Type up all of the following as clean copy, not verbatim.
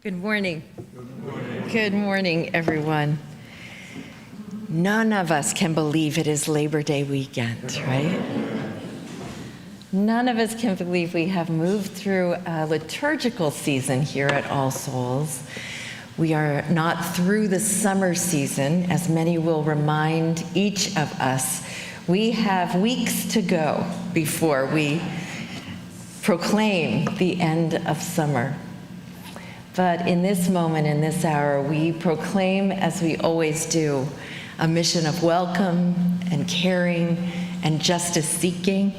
Good morning. Good morning. Good morning, everyone. None of us can believe it is Labor Day weekend, right? None of us can believe we have moved through a liturgical season here at All Souls. We are not through the summer season, as many will remind each of us. We have weeks to go before we proclaim the end of summer. But in this moment, in this hour, we proclaim, as we always do, a mission of welcome and caring and justice seeking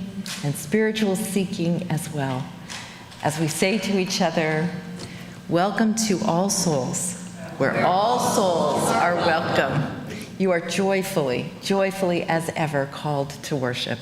and spiritual seeking as well. As we say to each other, welcome to All Souls, where all souls are welcome. You are joyfully as ever called to worship.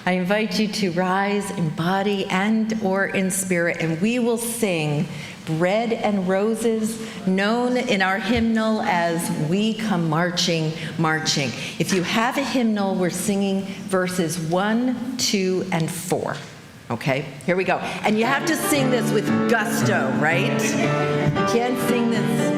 I invite you to rise in body and or in spirit, and we will sing Bread and Roses, known in our hymnal as We Come Marching, Marching. If you have a hymnal, we're singing verses 1, 2, and 4. Okay, here we go. And you have to sing this with gusto, right? You can't sing this.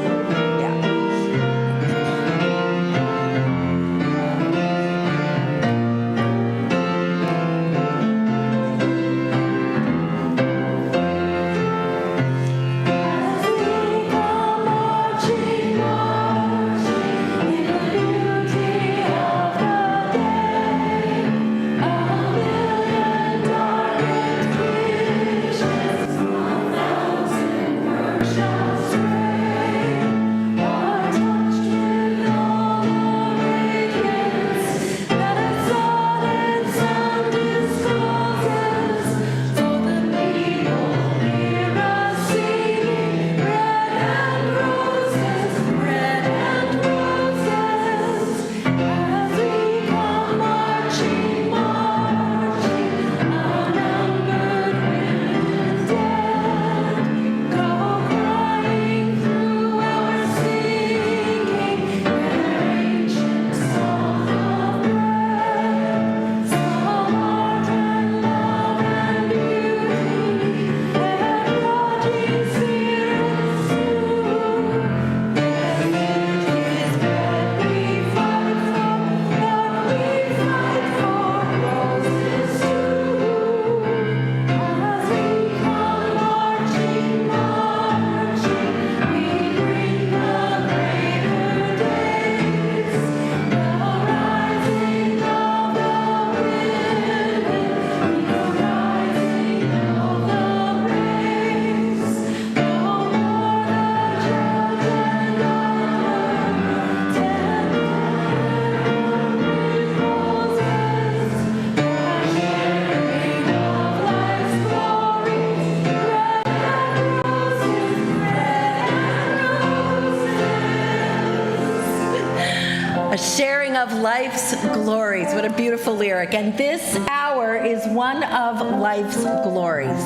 Sharing of life's glories. What a beautiful lyric. And this hour is one of life's glories.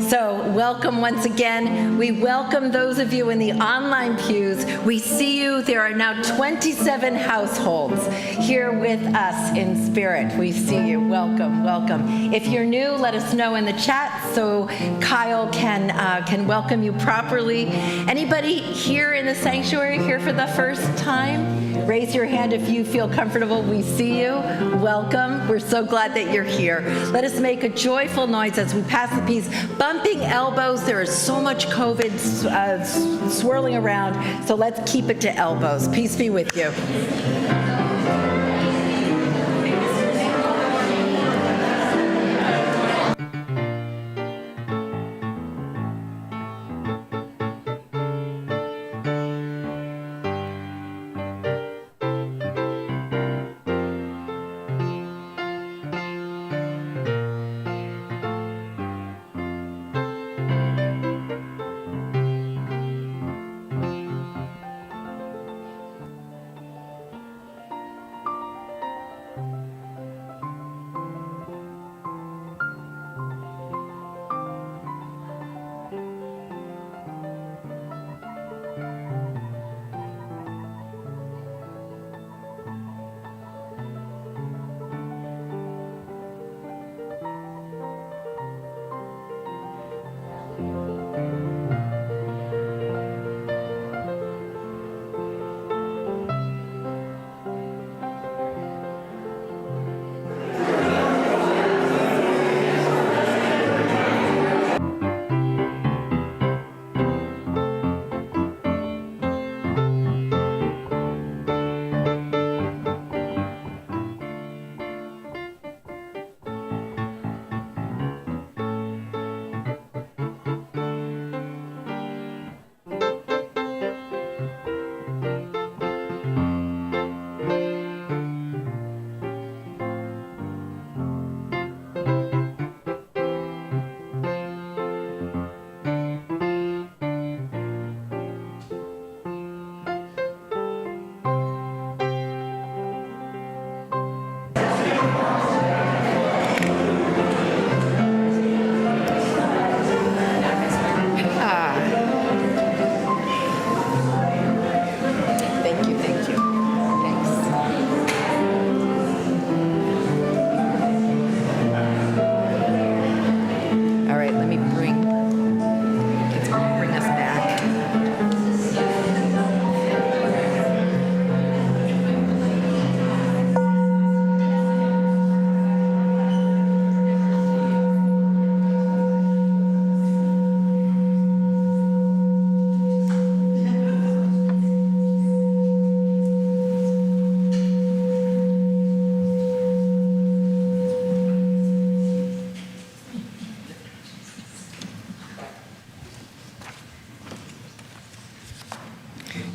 So welcome once again. We welcome those of you in the online pews. We see you. There are now 27 households here with us in spirit. We see you. Welcome, welcome. If you're new, let us know in the chat so Kyle can welcome you properly. Anybody here in the sanctuary here for the first time? Raise your hand if you feel comfortable. We see you. Welcome. We're so glad that you're here. Let us make a joyful noise as we pass the peace. Bumping elbows. There is so much COVID swirling around, so let's keep it to elbows. Peace be with you.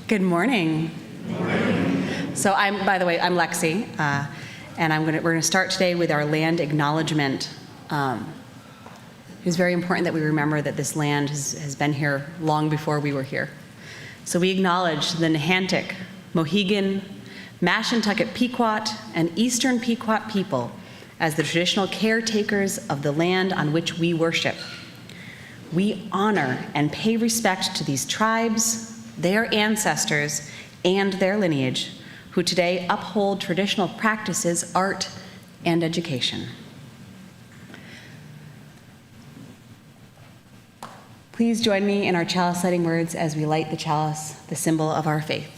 Good morning. So by the way, I'm Lexi, and we're going to start today with our land acknowledgement. It's very important that we remember that this land has been here long before we were here. So we acknowledge the Nahantic, Mohegan, Mashantucket Pequot, and Eastern Pequot people as the traditional caretakers of the land on which we worship. We honor and pay respect to these tribes, their ancestors, and their lineage, who today uphold traditional practices, art, and education. Please join me in our chalice lighting words as we light the chalice, the symbol of our faith.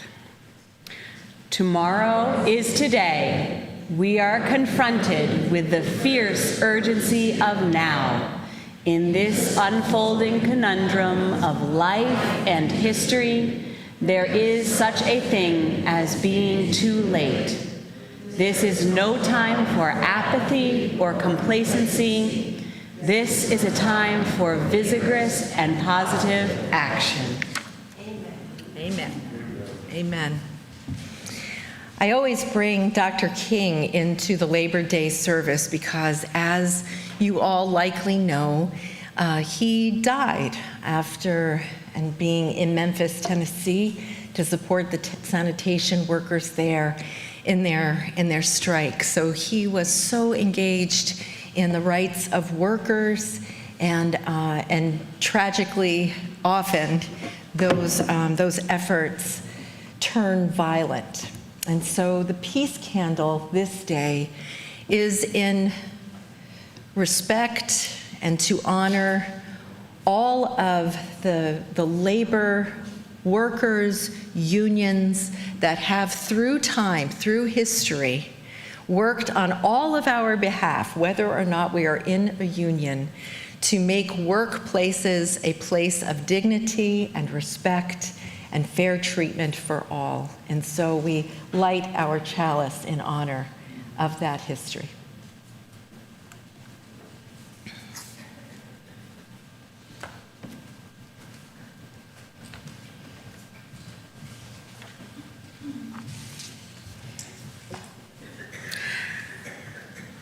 Tomorrow is today. We are confronted with the fierce urgency of now. In this unfolding conundrum of life and history, there is such a thing as being too late. This is no time for apathy or complacency. This is a time for vigorous and positive action. Amen. Amen. I always bring Dr. King into the Labor Day service because, as you all likely know, he died after being in Memphis, Tennessee, to support the sanitation workers there in their strike. So he was so engaged in the rights of workers, and tragically, often those efforts turn violent. And so the peace candle this day is in respect and to honor all of the labor workers, unions that have through time, through history, worked on all of our behalf, whether or not we are in a union, to make workplaces a place of dignity and respect and fair treatment for all. And so we light our chalice in honor of that history.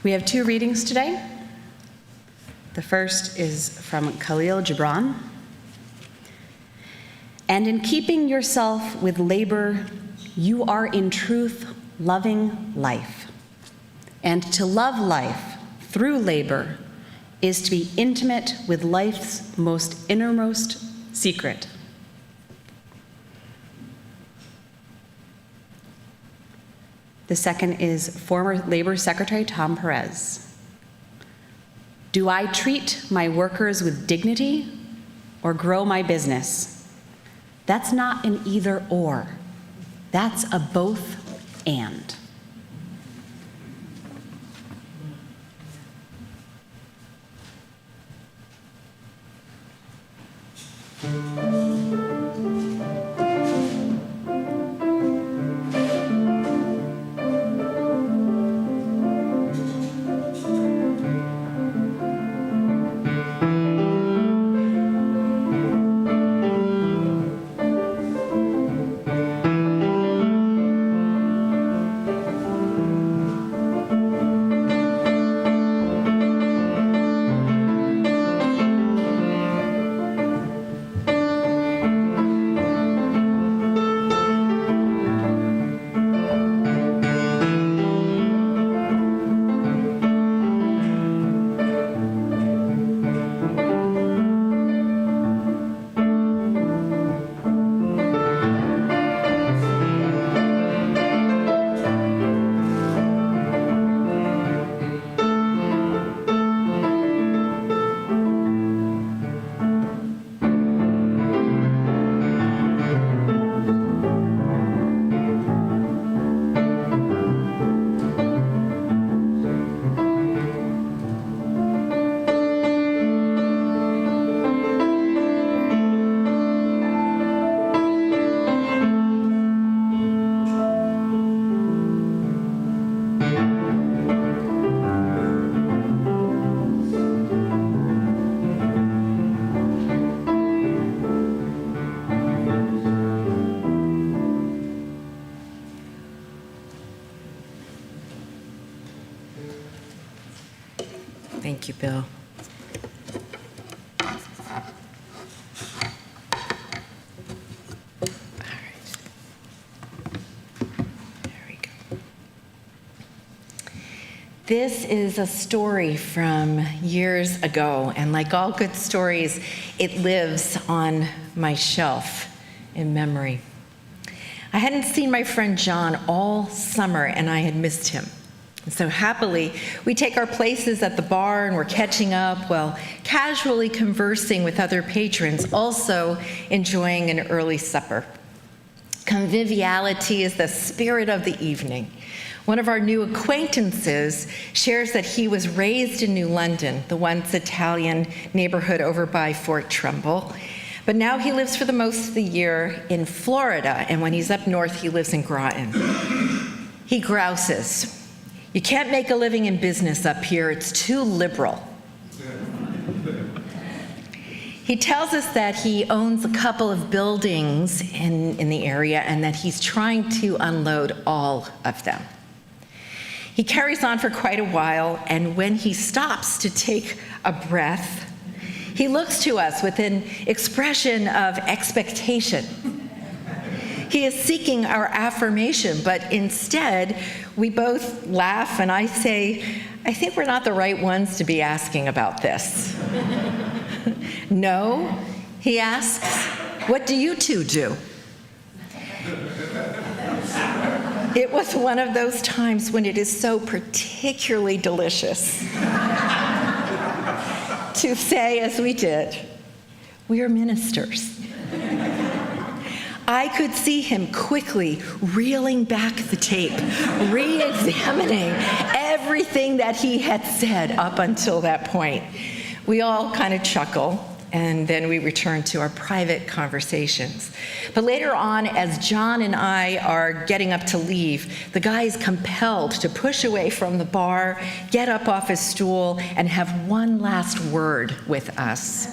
We have two readings today. The first is from Khalil Gibran. And in keeping yourself with labor, you are in truth loving life. And to love life through labor is to be intimate with life's most innermost secret. The second is former Labor Secretary Tom Perez. Do I treat my workers with dignity or grow my business? That's not an either or. That's a both and. Thank you, Bill. This is a story from years ago, and like all good stories, it lives on my shelf in memory. I hadn't seen my friend John all summer, and I had missed him. And so happily, we take our places at the bar, and we're catching up while casually conversing with other patrons, also enjoying an early supper. Conviviality is the spirit of the evening. One of our new acquaintances shares that he was raised in New London, the once Italian neighborhood over by Fort Trumbull. But now he lives for the most of the year in Florida, and when he's up north, he lives in Groton. He grouses, "You can't make a living in business up here, it's too liberal." He tells us that he owns a couple of buildings in the area and that he's trying to unload all of them. He carries on for quite a while, and when he stops to take a breath, he looks to us with an expression of expectation. He is seeking our affirmation, but instead, we both laugh, and I say, "I think we're not the right ones to be asking about this." "No?" he asks. "What do you two do?" It was one of those times when it is so particularly delicious to say, as we did, "We are ministers." I could see him quickly reeling back the tape, re-examining everything that he had said up until that point. We all kind of chuckle, and then we return to our private conversations. But later on, as John and I are getting up to leave, the guy is compelled to push away from the bar, get up off his stool, and have one last word with us.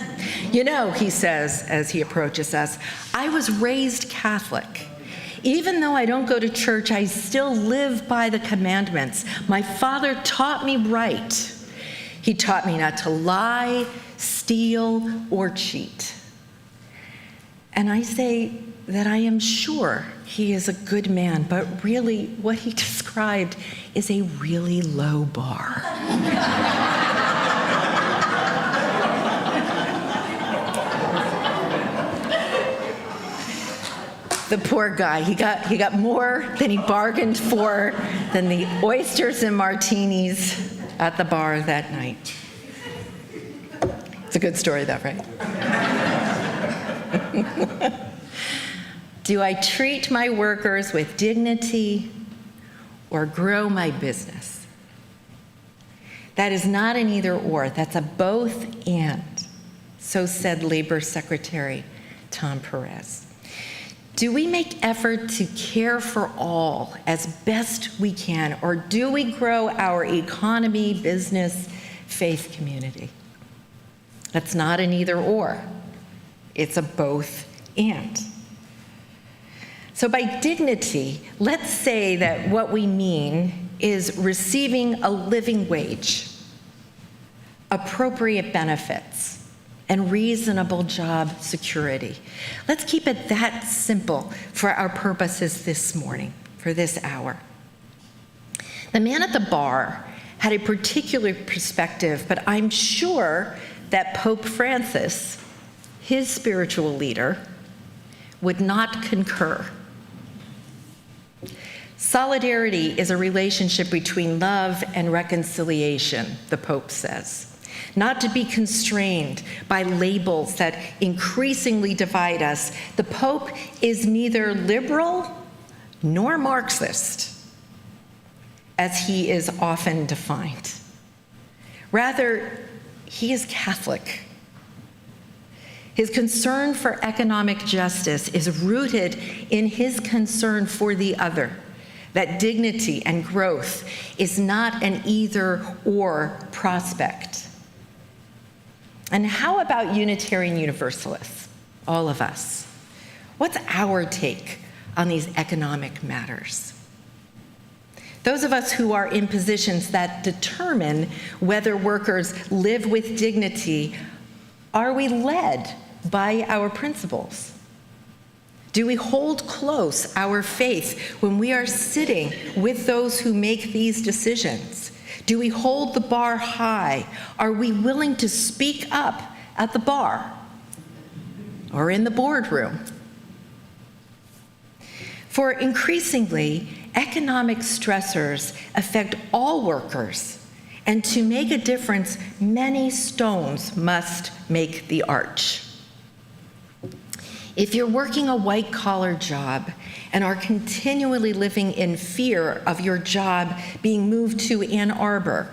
"You know," he says as he approaches us, "I was raised Catholic. Even though I don't go to church, I still live by the commandments. My father taught me right. He taught me not to lie, steal, or cheat." And I say that I am sure he is a good man, but really what he described is a really low bar. The poor guy, he got more than he bargained for than the oysters and martinis at the bar that night. It's a good story though, right? Do I treat my workers with dignity or grow my business? That is not an either or, that's a both and. So said Labor Secretary Tom Perez. Do we make effort to care for all as best we can, or do we grow our economy, business, faith community? That's not an either or. It's a both and. So by dignity, let's say that what we mean is receiving a living wage, appropriate benefits, and reasonable job security. Let's keep it that simple for our purposes this morning, for this hour. The man at the bar had a particular perspective, but I'm sure that Pope Francis, his spiritual leader, would not concur. Solidarity is a relationship between love and reconciliation, the Pope says. Not to be constrained by labels that increasingly divide us. The Pope is neither liberal nor Marxist, as he is often defined. Rather, he is Catholic. His concern for economic justice is rooted in his concern for the other, that dignity and growth is not an either-or prospect. And how about Unitarian Universalists, all of us? What's our take on these economic matters? Those of us who are in positions that determine whether workers live with dignity, are we led by our principles? Do we hold close our faith when we are sitting with those who make these decisions? Do we hold the bar high? Are we willing to speak up at the bar or in the boardroom? For increasingly, economic stressors affect all workers, and to make a difference, many stones must make the arch. If you're working a white-collar job and are continually living in fear of your job being moved to Ann Arbor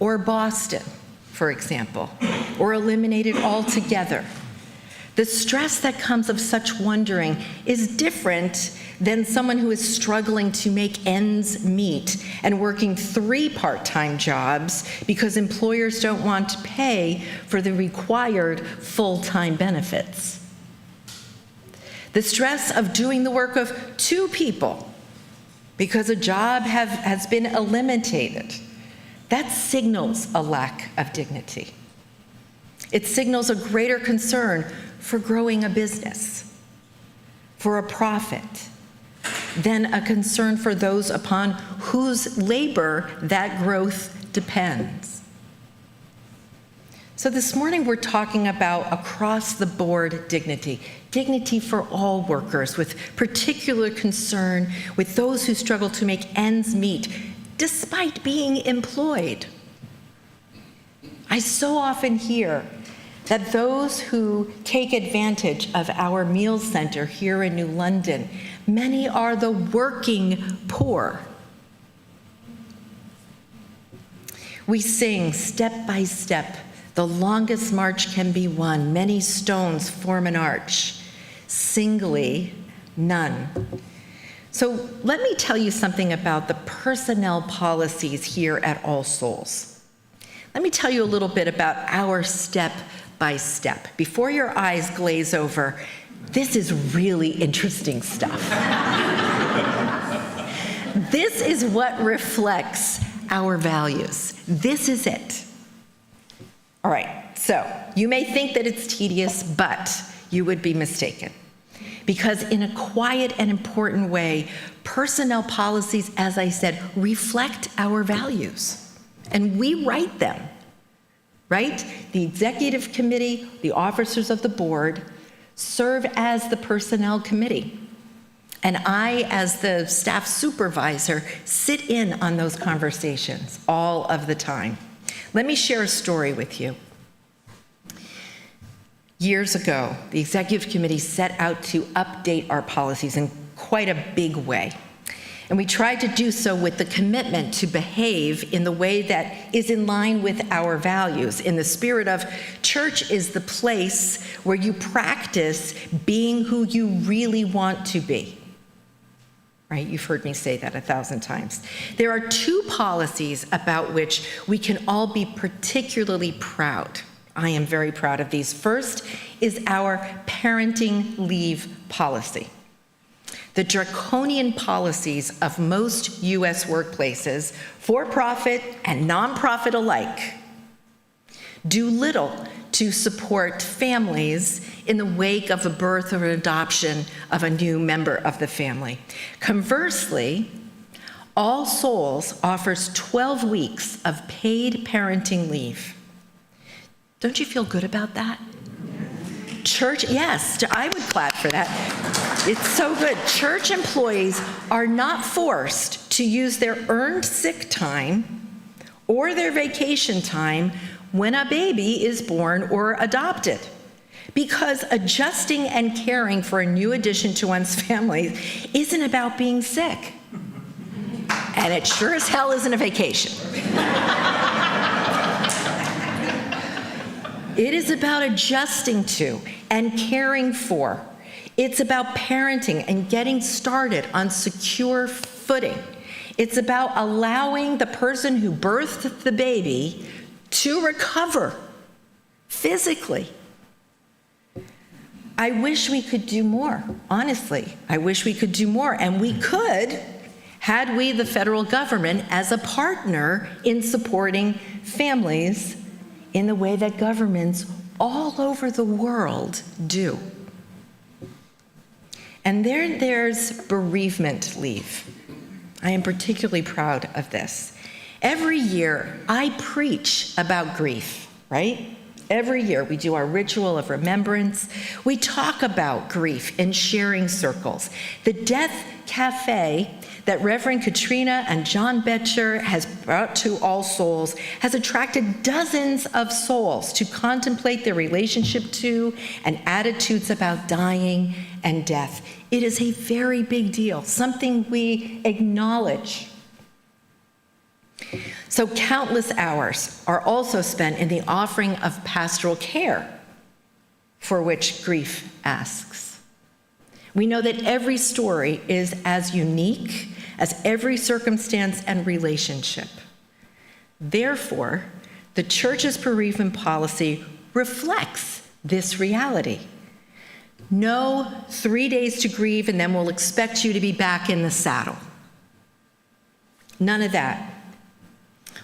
or Boston, for example, or eliminated altogether, the stress that comes of such wondering is different than someone who is struggling to make ends meet and working 3 part-time jobs because employers don't want to pay for the required full-time benefits. The stress of doing the work of 2 people because a job has been eliminated, that signals a lack of dignity. It signals a greater concern for growing a business, for a profit, than a concern for those upon whose labor that growth depends. So this morning we're talking about across-the-board dignity, dignity for all workers, with particular concern with those who struggle to make ends meet despite being employed. I so often hear that those who take advantage of our meal center here in New London, many are the working poor. We sing, step by step, the longest march can be won. Many stones form an arch. Singly, none. So let me tell you something about the personnel policies here at All Souls. Let me tell you a little bit about our step by step. Before your eyes glaze over, this is really interesting stuff. This is what reflects our values. This is it. All right, so you may think that it's tedious, but you would be mistaken. Because in a quiet and important way, personnel policies, as I said, reflect our values. And we write them, right? The executive committee, the officers of the board, serve as the personnel committee. And I, as the staff supervisor, sit in on those conversations all of the time. Let me share a story with you. Years ago, the executive committee set out to update our policies in quite a big way. And we tried to do so with the commitment to behave in the way that is in line with our values, in the spirit of church is the place where you practice being who you really want to be. Right? You've heard me say that 1,000 times. There are 2 policies about which we can all be particularly proud. I am very proud of these. First is our parenting leave policy. The draconian policies of most U.S. workplaces, for-profit and nonprofit alike, do little to support families in the wake of the birth or adoption of a new member of the family. Conversely, All Souls offers 12 weeks of paid parenting leave. Don't you feel good about that? Church, yes, I would clap for that. It's so good. Church employees are not forced to use their earned sick time or their vacation time when a baby is born or adopted, because adjusting and caring for a new addition to one's family isn't about being sick. And it sure as hell isn't a vacation. It is about adjusting to and caring for. It's about parenting and getting started on secure footing. It's about allowing the person who birthed the baby to recover physically. I wish we could do more, honestly. I wish we could do more, and we could had we the federal government as a partner in supporting families in the way that governments all over the world do. And then there's bereavement leave. I am particularly proud of this. Every year, I preach about grief, right? Every year, we do our ritual of remembrance. We talk about grief in sharing circles. The Death Cafe that Reverend Katrina and John Betcher has brought to All Souls has attracted dozens of souls to contemplate their relationship to and attitudes about dying and death. It is a very big deal, something we acknowledge. So countless hours are also spent in the offering of pastoral care, for which grief asks. We know that every story is as unique as every circumstance and relationship. Therefore, the Church's bereavement policy reflects this reality. No 3 days to grieve and then we'll expect you to be back in the saddle. None of that.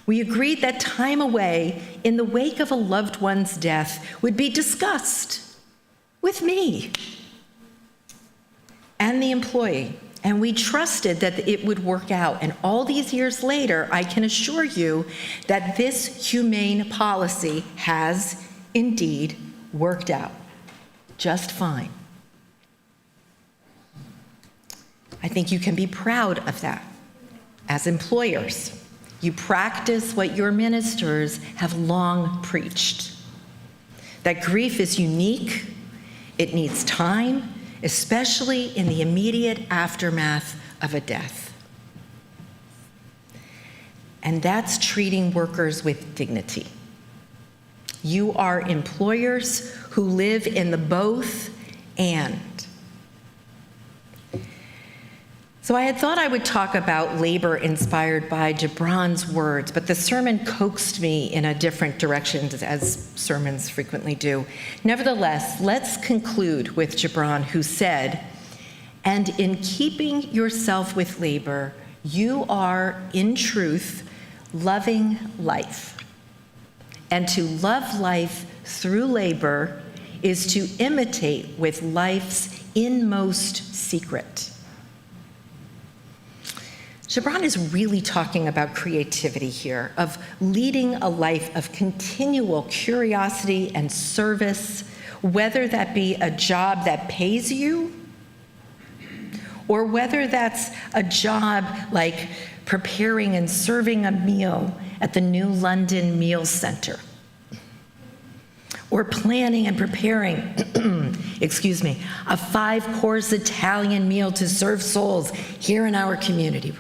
We agreed that time away in the wake of a loved one's death would be discussed with me and the employee, and we trusted that it would work out. And all these years later, I can assure you that this humane policy has indeed worked out just fine. I think you can be proud of that as employers. You practice what your ministers have long preached, that grief is unique, it needs time, especially in the immediate aftermath of a death. And that's treating workers with dignity. You are employers who live in the both and. So I had thought I would talk about labor inspired by Gibran's words, but the sermon coaxed me in a different direction, as sermons frequently do. Nevertheless, let's conclude with Gibran, who said, "And in keeping yourself with labor, you are, in truth, loving life. And to love life through labor is to imitate with life's inmost secret." Gibran is really talking about creativity here, of leading a life of continual curiosity and service, whether that be a job that pays you, or whether that's a job like preparing and serving a meal at the New London Meal Center, or planning and preparing, a 5-course Italian meal to serve souls here in our community,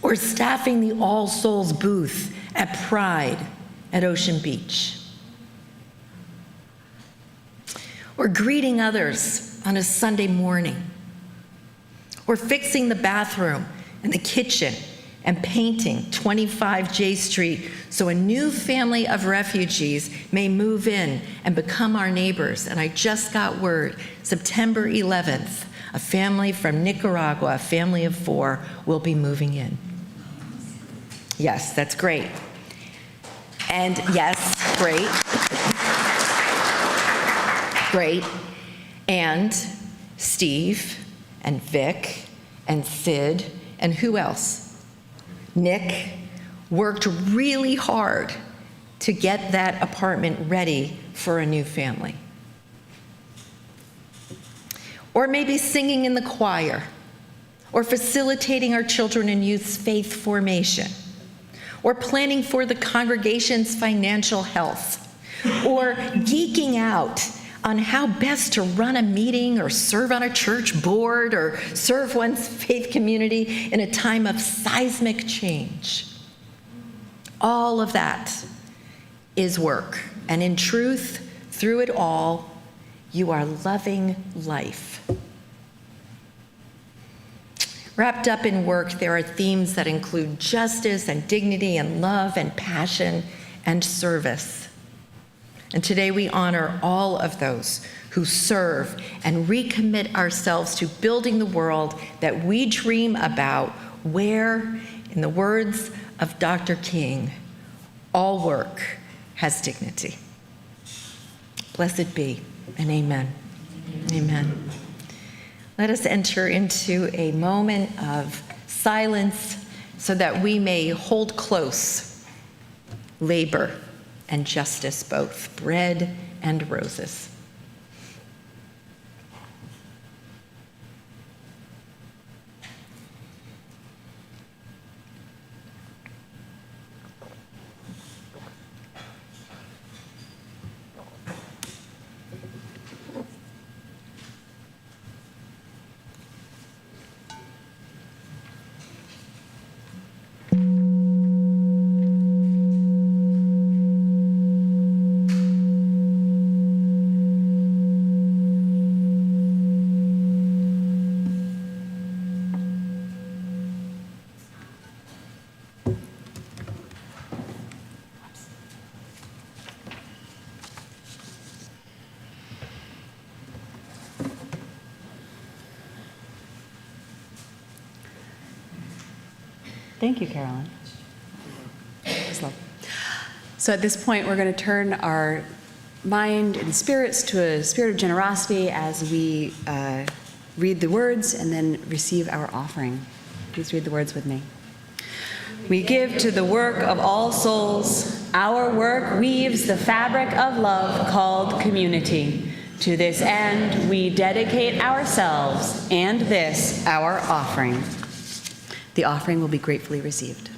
or staffing the All Souls booth at Pride at Ocean Beach, or greeting others on a Sunday morning, or fixing the bathroom and the kitchen and painting 25 J Street so a new family of refugees may move in and become our neighbors. And I just got word, September 11th, a family from Nicaragua, a family of 4, will be moving in. Yes, that's great. And yes, great. Great. And Steve and Vic and Sid and who else? Nick worked really hard to get that apartment ready for a new family. Or maybe singing in the choir, or facilitating our children and youth's faith formation, or planning for the congregation's financial health, or geeking out on how best to run a meeting or serve on a church board or serve one's faith community in a time of seismic change. All of that is work. And in truth, through it all, you are loving life. Wrapped up in work, there are themes that include justice and dignity and love and passion and service. And today we honor all of those who serve and recommit ourselves to building the world that we dream about, where, in the words of Dr. King, all work has dignity. Blessed be, and amen. Amen. Let us enter into a moment of silence so that we may hold close labor and justice, both bread and roses. Thank you, Carolyn. So at this point, we're going to turn our mind and spirits to a spirit of generosity as we read the words and then receive our offering. Please read the words with me. We give to the work of all souls. Our work weaves the fabric of love called community. To this end, we dedicate ourselves and this, our offering. The offering will be gratefully received.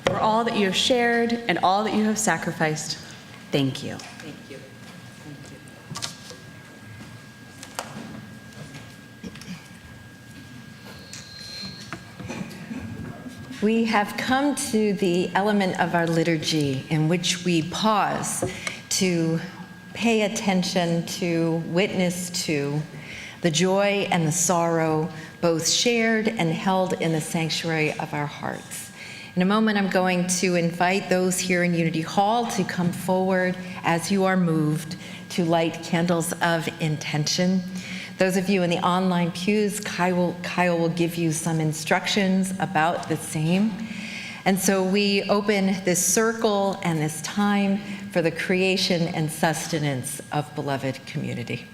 For all that you have shared and all that you have sacrificed, thank you. Thank you. We have come to the element of our liturgy in which we pause to pay attention to, witness to the joy and the sorrow, both shared and held in the sanctuary of our hearts. In a moment, I'm going to invite those here in Unity Hall to come forward as you are moved to light candles of intention. Those of you in the online pews, Kyle will give you some instructions about the same. And so we open this circle and this time for the creation and sustenance of beloved community.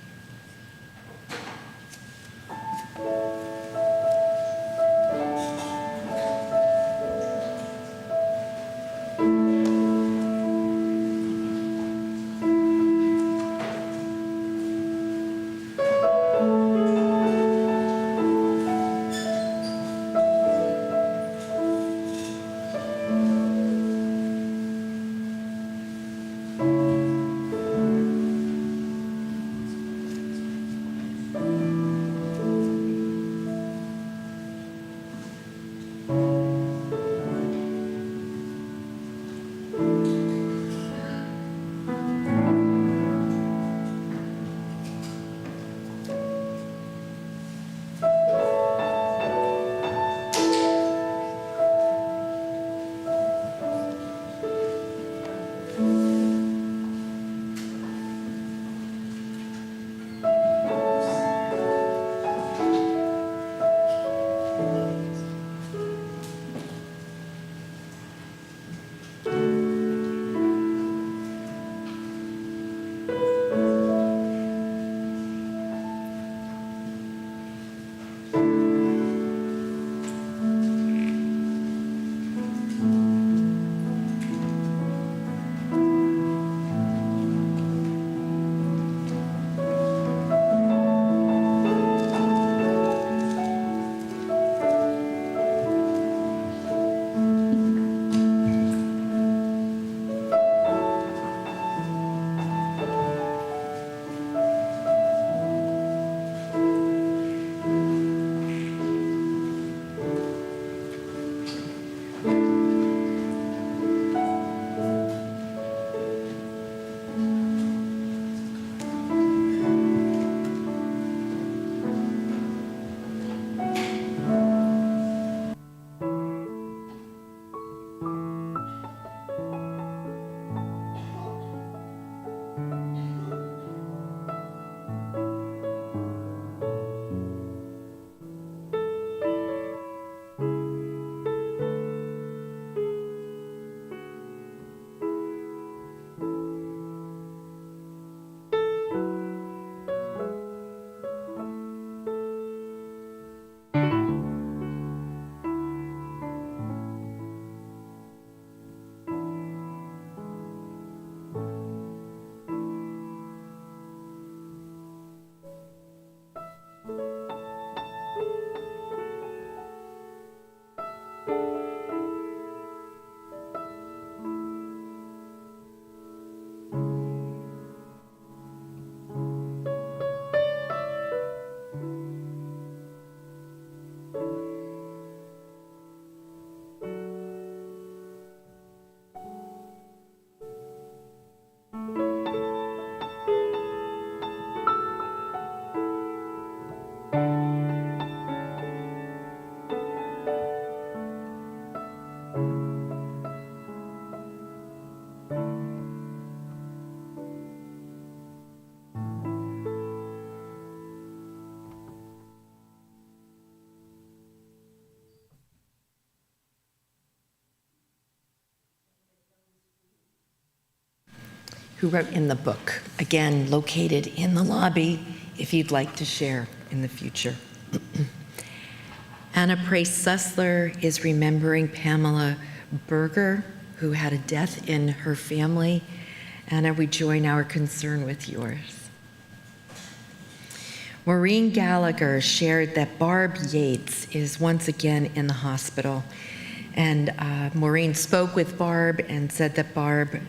Who wrote in the book, again, located in the lobby, if you'd like to share in the future. Anna Prace Sussler is remembering Pamela Berger, who had a death in her family. Anna, we join our concern with yours. Maureen Gallagher shared that Barb Yates is once again in the hospital. And Maureen spoke with Barb and said that Barb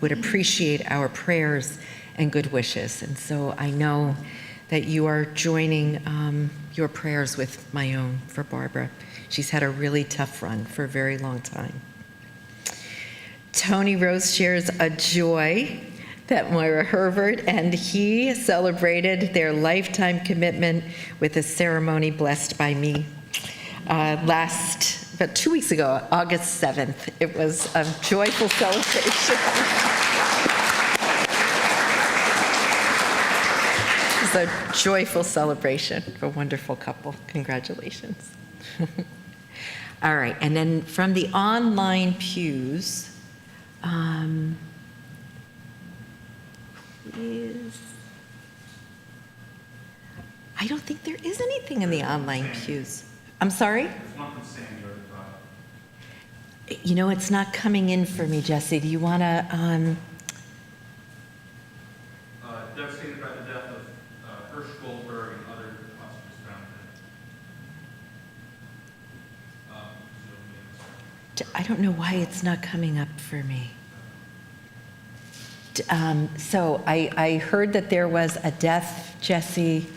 would appreciate our prayers and good wishes. And so I know that you are joining your prayers with my own for Barbara. She's had a really tough run for a very long time. Tony Rose shares a joy that Moira Herbert and he celebrated their lifetime commitment with a ceremony blessed by me about 2 weeks ago, August 7th. It was a joyful celebration. It was a joyful celebration for a wonderful couple. Congratulations. All right, and then from the online pews, please. I don't think there is anything in the online pews. I'm sorry? You know, it's not coming in for me, Jesse. Do you want to? Devastated by the death of Hirsch Goldberg and other hostages found. I don't know why it's not coming up for me. So I heard that there was a death, Jesse.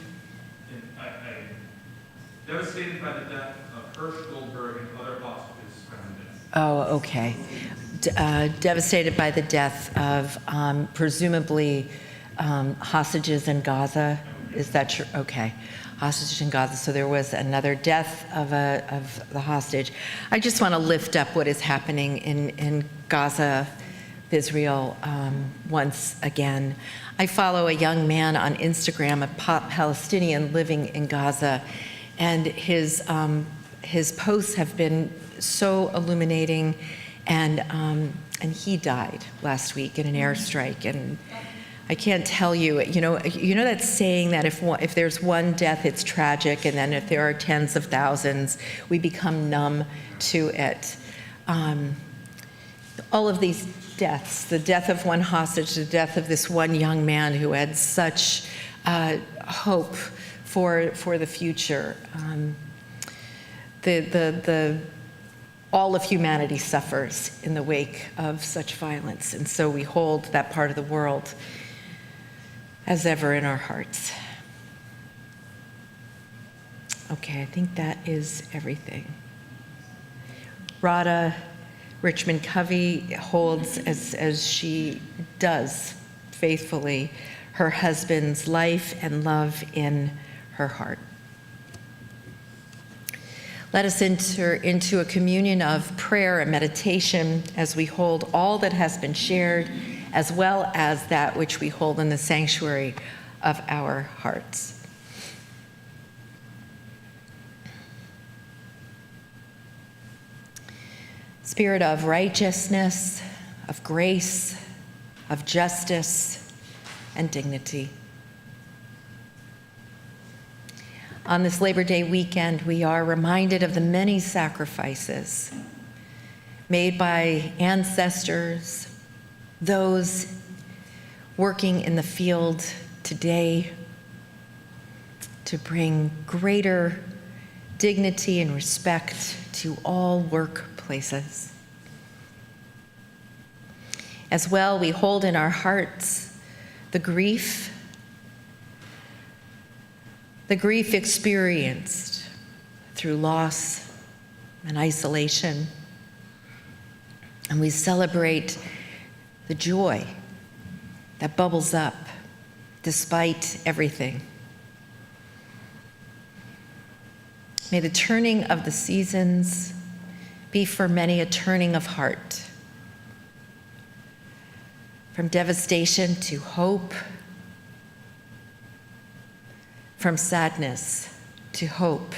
Devastated by the death of Hirsch Goldberg and other hostages found dead. Oh, okay. Devastated by the death of presumably hostages in Gaza. Is that true? Okay. Hostages in Gaza. So there was another death of the hostage. I just want to lift up what is happening in Gaza, Israel, once again. I follow a young man on Instagram, a Palestinian living in Gaza, and his posts have been so illuminating, and he died last week in an airstrike, and I can't tell you, you know that saying that if there's one death, it's tragic, and then if there are tens of thousands, we become numb to it. All of these deaths, the death of one hostage, the death of this one young man who had such hope for the future. All of humanity suffers in the wake of such violence, and so we hold that part of the world as ever in our hearts. Okay, I think that is everything. Radha Richmond Covey holds, as she does faithfully, her husband's life and love in her heart. Let us enter into a communion of prayer and meditation as we hold all that has been shared, as well as that which we hold in the sanctuary of our hearts. Spirit of righteousness, of grace, of justice, and dignity. On this Labor Day weekend, we are reminded of the many sacrifices made by ancestors, those working in the field today to bring greater dignity and respect to all workplaces. As well, we hold in our hearts the grief experienced through loss and isolation. And we celebrate the joy that bubbles up despite everything. May the turning of the seasons be for many a turning of heart, from devastation to hope, from sadness to hope,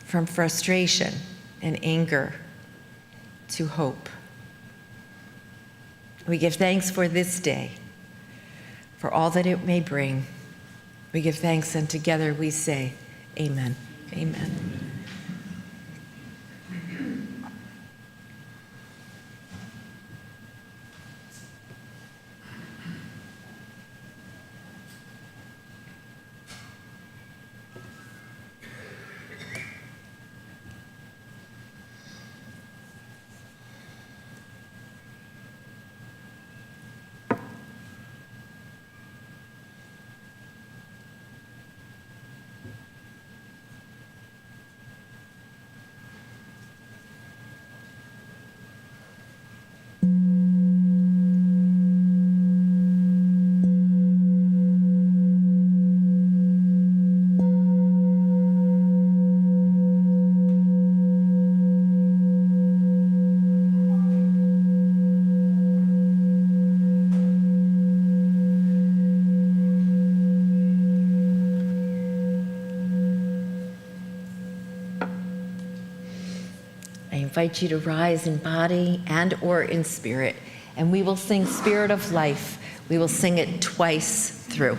from frustration and anger to hope. We give thanks for this day, for all that it may bring. We give thanks, and together we say, Amen. Amen. I invite you to rise in body and or in spirit, and we will sing Spirit of Life. We will sing it twice through.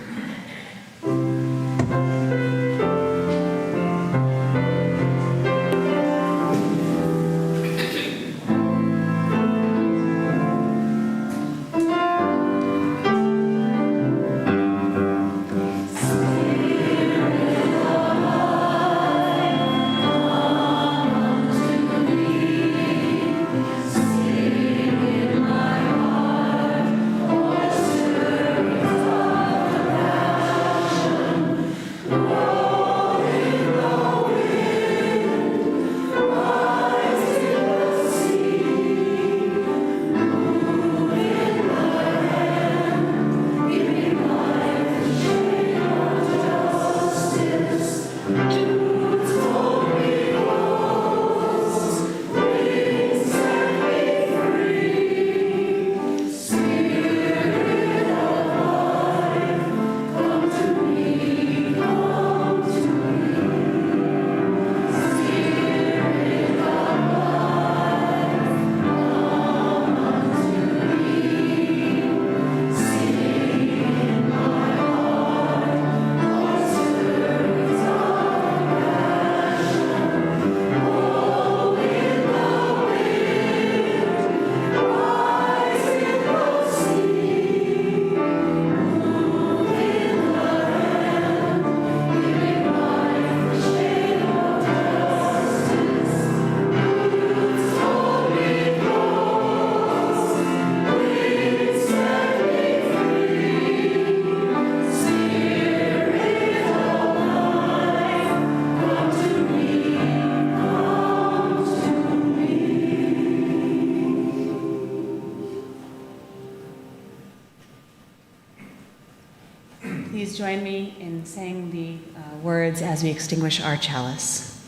join me in saying the words as we extinguish our chalice.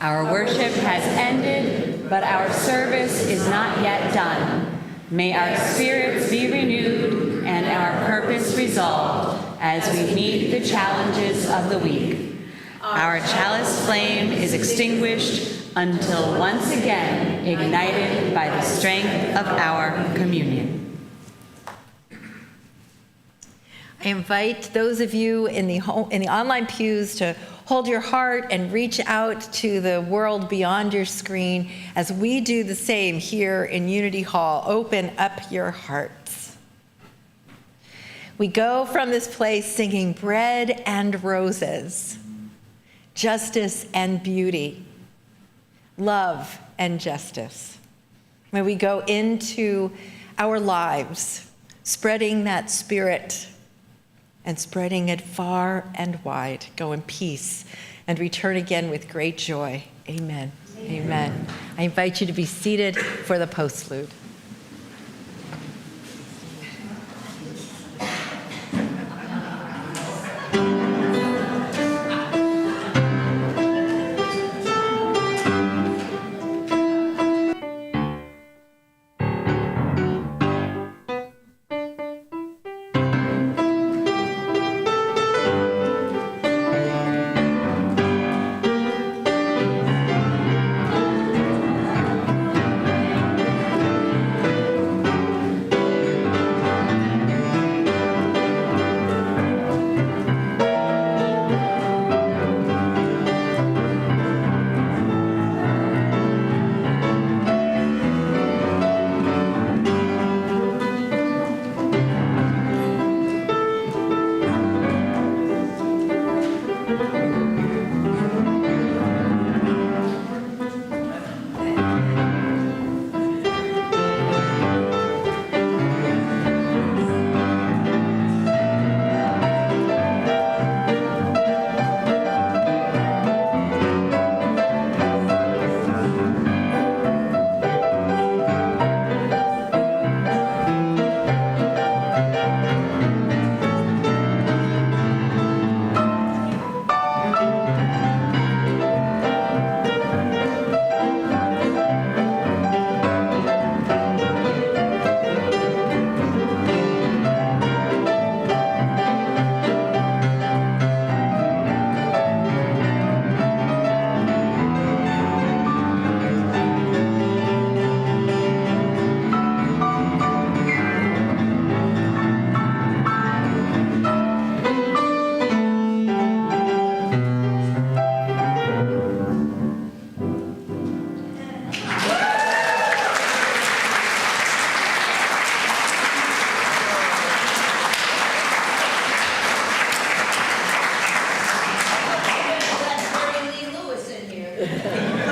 Our worship has ended, but our service is not yet done. May our spirits be renewed and our purpose resolved as we meet the challenges of the week. Our chalice flame is extinguished until once again ignited by the strength of our communion. I invite those of you in the online pews to hold your heart and reach out to the world beyond your screen as we do the same here in Unity Hall. Open up your hearts. We go from this place singing bread and roses, justice and beauty, love and justice. May we go into our lives, spreading that spirit and spreading it far and wide. Go in peace and return again with great joy. Amen. Amen. I invite you to be seated for the postlude.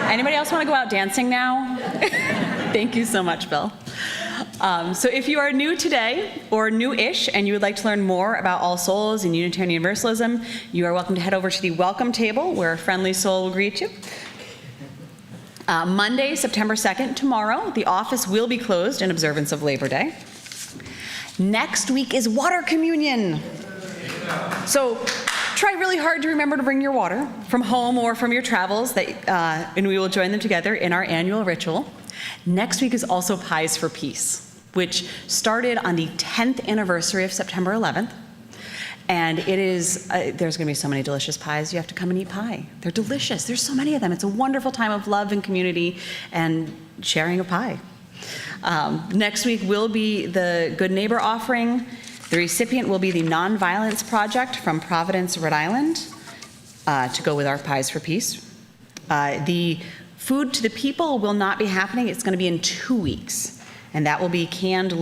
Anybody else want to go out dancing now? Thank you so much, Bill. So if you are new today or new-ish and you would like to learn more about All Souls and Unitarian Universalism, you are welcome to head over to the welcome table where a friendly soul will greet you. Monday, September 2nd, tomorrow, the office will be closed in observance of Labor Day. Next week is water communion. So try really hard to remember to bring your water from home or from your travels, and we will join them together in our annual ritual. Next week is also Pies for Peace, which started on the 10th anniversary of September 11th. And it is, there's going to be so many delicious pies. You have to come and eat pie. They're delicious. There's so many of them. It's a wonderful time of love and community and sharing a pie. Next week will be the Good Neighbor offering. The recipient will be the Nonviolence Project from Providence, Rhode Island, to go with our Pies for Peace. The Food to the People will not be happening. It's going to be in 2 weeks. And that will be canned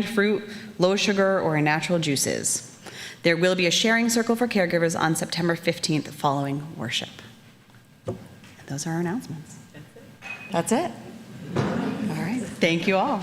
fruit, low sugar, or natural juices. There will be a sharing circle for caregivers on September 15th following worship. And those are our announcements. That's it. All right. Thank you all.